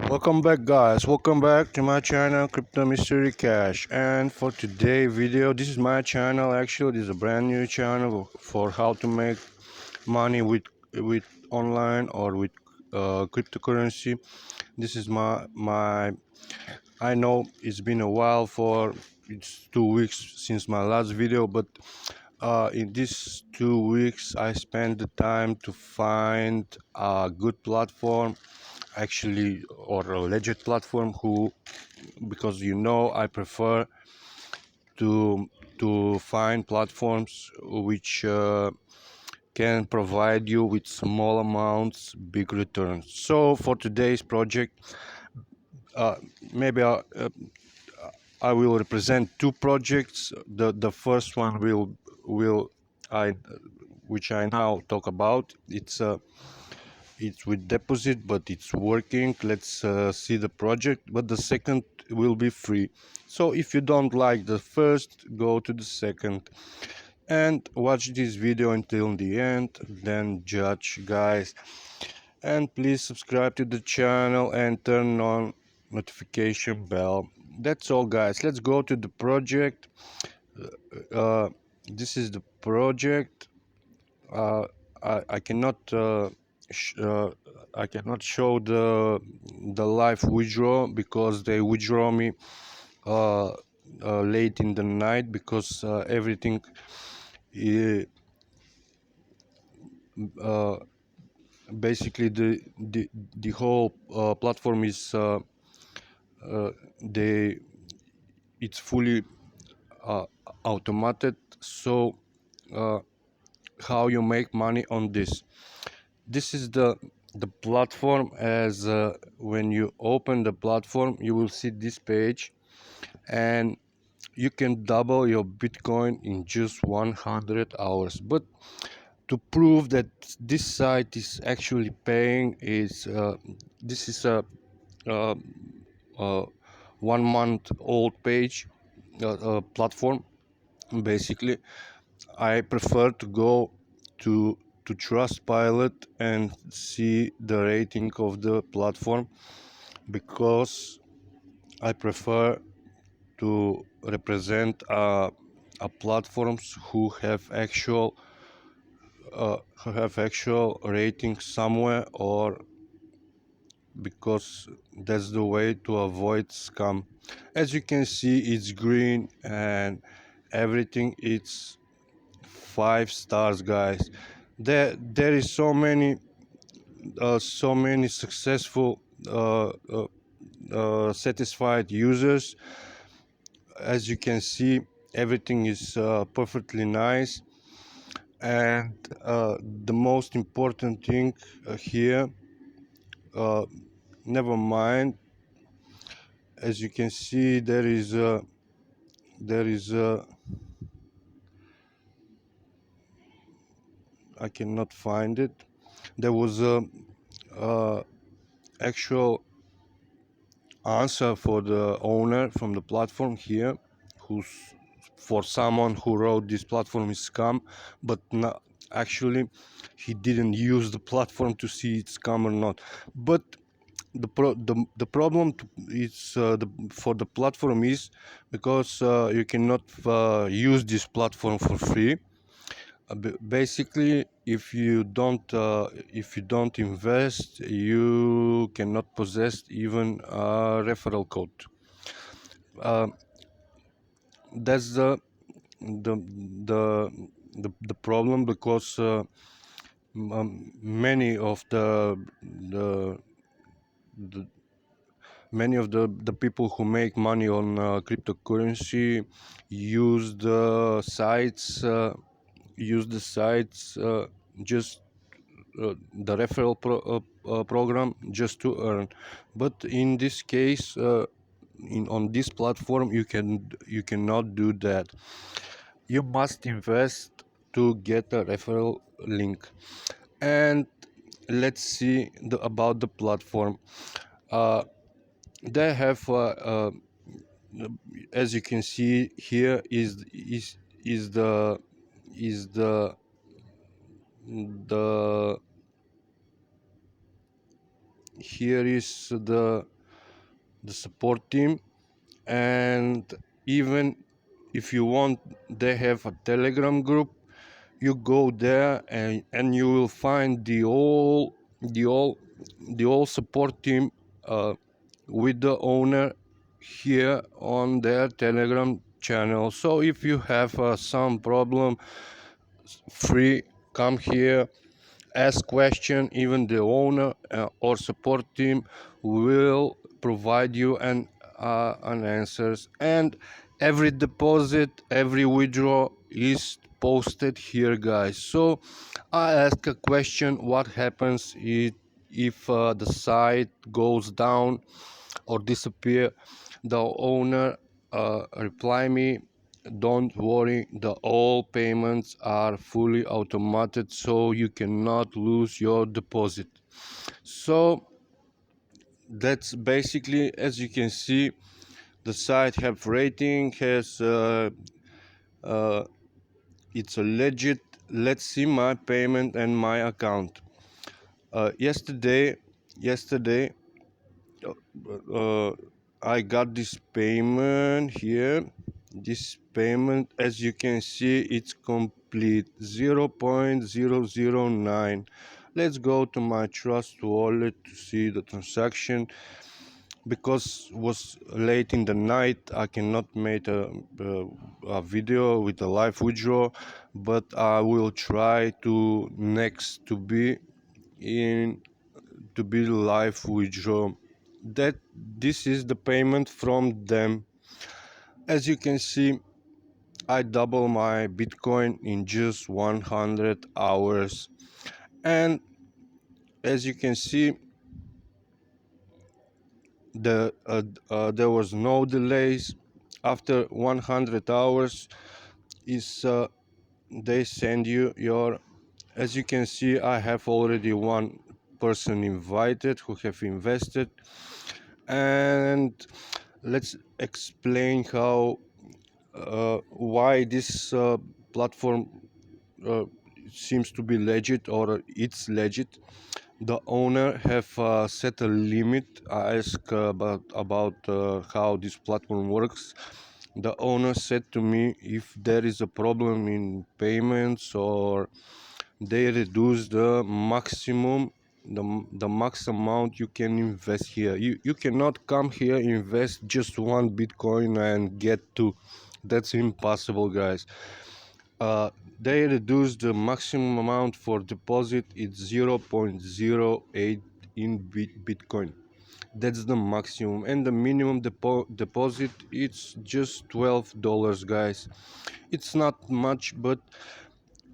Welcome back, guys. Welcome back to my channel, Crypto Mystery Cash. And for today's video, this is my channel. Actually, this is a brand new channel for how to make money with online or with cryptocurrency. This is my. I know it's been a while it's 2 weeks since my last video, but in these 2 weeks, I spent the time to find a good platform, actually, or a legit platform who, because I prefer to find platforms which can provide you with small amounts, big returns. So for today's project, uh, maybe I will represent two projects. The first one will I which I now talk about. It's with deposit, but it's working. Let's see the project. But the second will be free. So if you don't like the first, go to the second and watch this video until the end, then judge, guys. And please subscribe to the channel and turn on notification bell. That's all, guys. Let's go to the project. uh, this is the project. uh, I cannot sh- uh, I cannot show the live withdraw because they withdraw me uh, late in the night, because everything uh, uh, basically the whole platform is they it's fully uh, automated. So uh, how you make money on this is the platform. As when you open the platform, you will see this page, and you can double your Bitcoin in just 100 hours. But to prove that this site is actually paying, is this is a, a 1 month old page, platform. Basically, I prefer to go to Trustpilot and see the rating of the platform, because I prefer to represent a platforms who have actual rating somewhere, or because that's the way to avoid scam. As you can see, it's green and everything. It's 5 stars, guys. There is so many successful satisfied users. As you can see, everything is perfectly nice. And the most important thing here, uh, never mind, as you can see, there is I cannot find it. There was a uh, actual answer for the owner from the platform here, who's, for someone who wrote this platform is scam, but not actually. He didn't use the platform to see it's scam or not. But the problem is, for the platform is, because you cannot use this platform for free. Basically, if you don't invest, you cannot possess even a referral code. uh, that's the the the problem, because many of the many of the people who make money on cryptocurrency use the sites, just the referral program, just to earn. But in this case, on this platform, you cannot do that. You must invest to get a referral link. And let's see about the platform. uh, they have as you can see here, is is the here is the support team, and even if you want, they have a Telegram group. You go there and you will find the whole support team with the owner here on their Telegram channel. So if you have some problem, free, come here, ask question. Even the owner or support team will provide you an answers. And every deposit, every withdraw is posted here, guys. So I ask a question: what happens if the site goes down or disappear? The owner reply me, don't worry, the all payments are fully automated, so you cannot lose your deposit. So that's basically, as you can see, the site have rating, has it's a legit. Let's see my payment and my account. Yesterday uh, I got this payment here. This payment, as you can see, it's complete, 0.009. Let's go to my trust wallet to see the transaction. Because it was late in the night, I cannot make a video with a live withdraw, but I will try to next in to be live withdraw. That this is the payment from them. As you can see, I double my Bitcoin in just 100 hours. And as you can see, there was no delays. After 100 hours is they send you your, as you can see, I have already one person invited who have invested. And let's explain how why this platform uh, seems to be legit, or it's legit. The owner have set a limit. I asked about how this platform works. The owner said to me, if there is a problem in payments, or they reduce the max amount you can invest here. You cannot come here, invest just one Bitcoin and get two. That's impossible, guys. They reduce the maximum amount for deposit. It's 0.08 in Bitcoin. That's the maximum, and the minimum deposit, it's just $12, guys. It's not much, but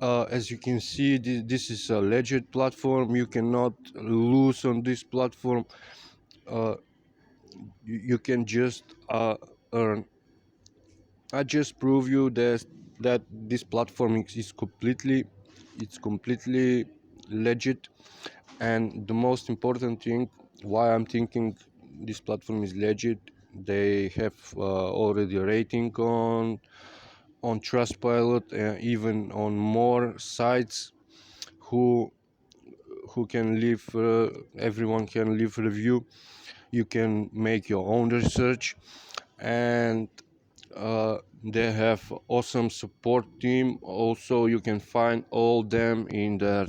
as you can see, this is a legit platform. You cannot lose on this platform. uh, you can just earn. I just prove you that this platform is completely legit. And the most important thing, why I'm thinking this platform is legit, they have already a rating on Trustpilot, even on more sites who can leave, everyone can leave review. You can make your own research. And they have awesome support team. Also, you can find all them in their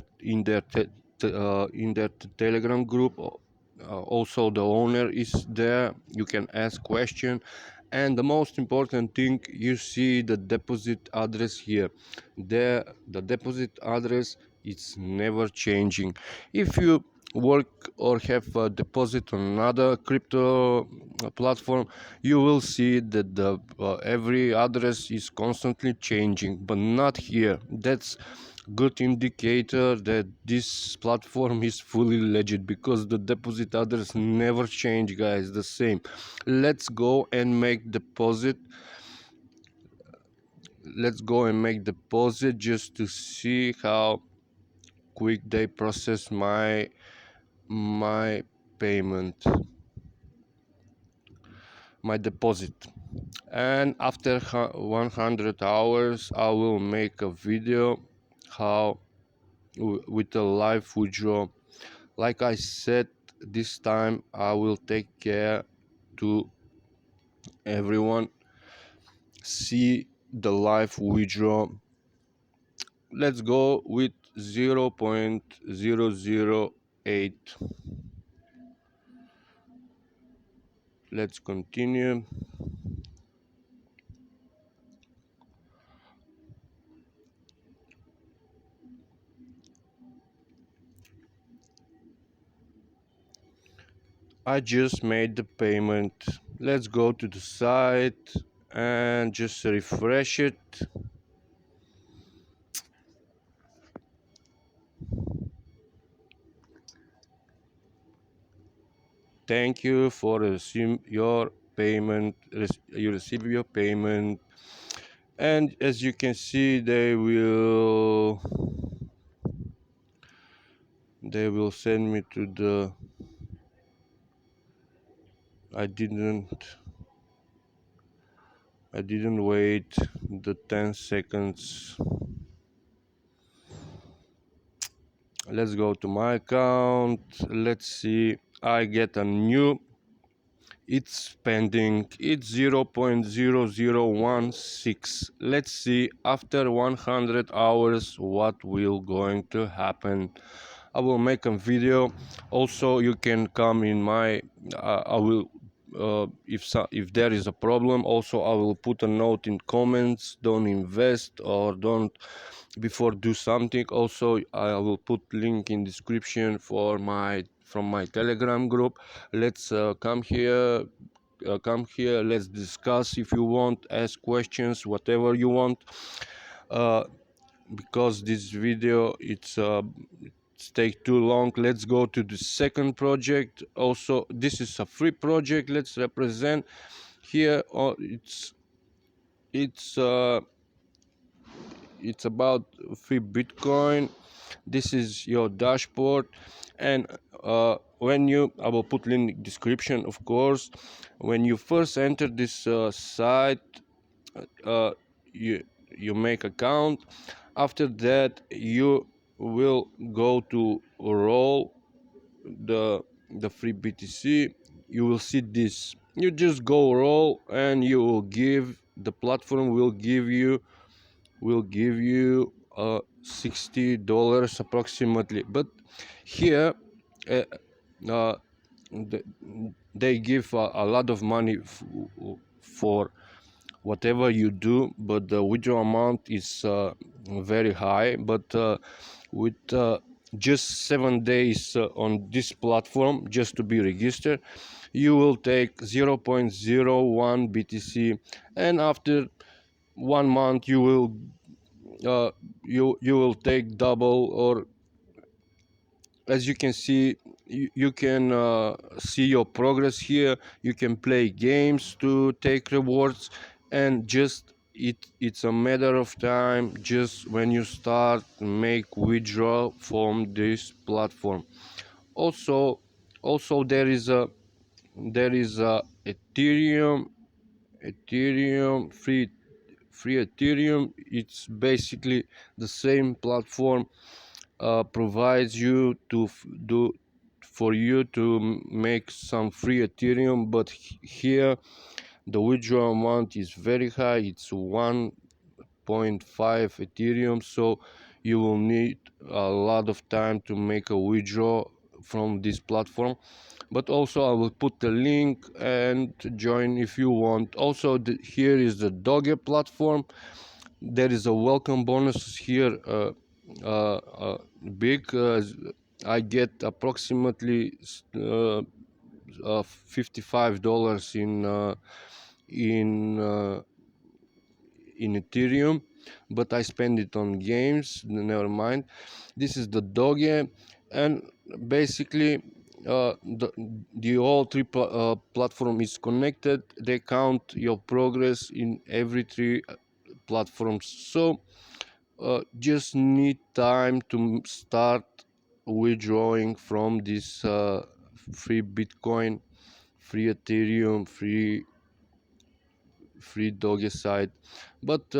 Telegram group. Also, the owner is there. You can ask question. And the most important thing, you see the deposit address here. The deposit address, it's never changing. If you work or have a deposit on another crypto platform, you will see that the every address is constantly changing, but not here. That's good indicator that this platform is fully legit, because the deposit address never change, guys, the same. Let's go and make deposit. Just to see how quick they process my payment, my deposit. And after 100 hours, I will make a video how with a live withdraw. Like I said, this time I will take care to everyone see the live withdraw. Let's go with 0.008. Let's continue. I just made the payment. Let's go to the site and just refresh it. Thank you for your payment. You receive your payment, and as you can see, they will send me to the. I didn't wait the 10 seconds. Let's go to my account. Let's see. I get a new. It's pending. It's 0.0016. Let's see after 100 hours what will going to happen. I will make a video. Also, you can come in my. I will. If there is a problem, also I will put a note in comments. Don't invest or don't before do something. Also, I will put link in description for my from my Telegram group. Let's come here, let's discuss. If you want, ask questions, whatever you want, uh, because this video it's take too long. Let's go to the second project. Also, this is a free project. Let's represent here. It's uh, it's about free Bitcoin. This is your dashboard, and I will put link description, of course. When you first enter this site, uh, you you make account. After that, you will go to roll the free BTC. You will see this. You just go roll, and you will give the platform will give you $60 approximately. But here uh, uh, th- they give a lot of money for whatever you do, but the withdrawal amount is very high. But with just 7 days on this platform, just to be registered, you will take 0.01 BTC, and after 1 month you will take double. Or as you can see, you can see your progress here. You can play games to take rewards, and just it's a matter of time. Just when you start make withdraw from this platform. Also also there is a ethereum free ethereum. It's basically the same platform, provides you to do for you to make some free ethereum. But here the withdrawal amount is very high. It's 1.5 ethereum, so you will need a lot of time to make a withdraw from this platform. But also I will put the link and join if you want. Also, here is the Doge platform. There is a welcome bonus here, big. I get approximately $55 in uh, in Ethereum, but I spend it on games. Never mind. This is the Doge, and basically the all three platform is connected. They count your progress in every three platforms. So just need time to start withdrawing from this free Bitcoin, free Ethereum, free Doge site. But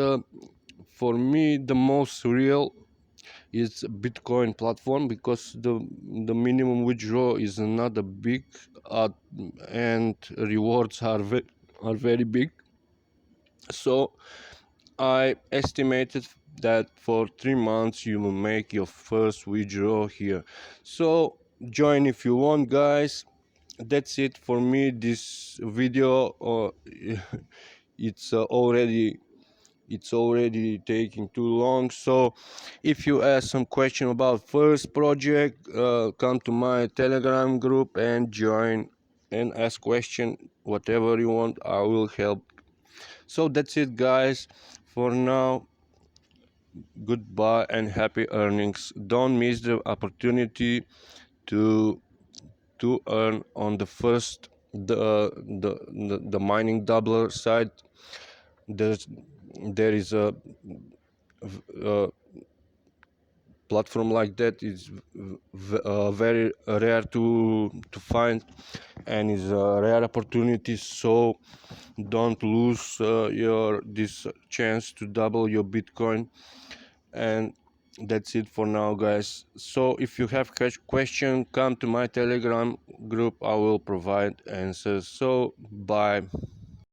for me, the most real is Bitcoin platform, because the minimum withdraw is not a big, and rewards are very big. So I estimated that for 3 months you will make your first withdraw here. So join if you want, guys. That's it for me. This video, it's already taking too long. So if you have some question about first project, come to my Telegram group and join and ask question, whatever you want, I will help. So that's it, guys, for now. Goodbye and happy earnings. Don't miss the opportunity to earn on the first, the mining doubler side. There is a platform like that is very rare to find, and is a rare opportunity. So don't lose your this chance to double your Bitcoin. And that's it for now, guys. So if you have question, come to my Telegram group. I will provide answers. So bye.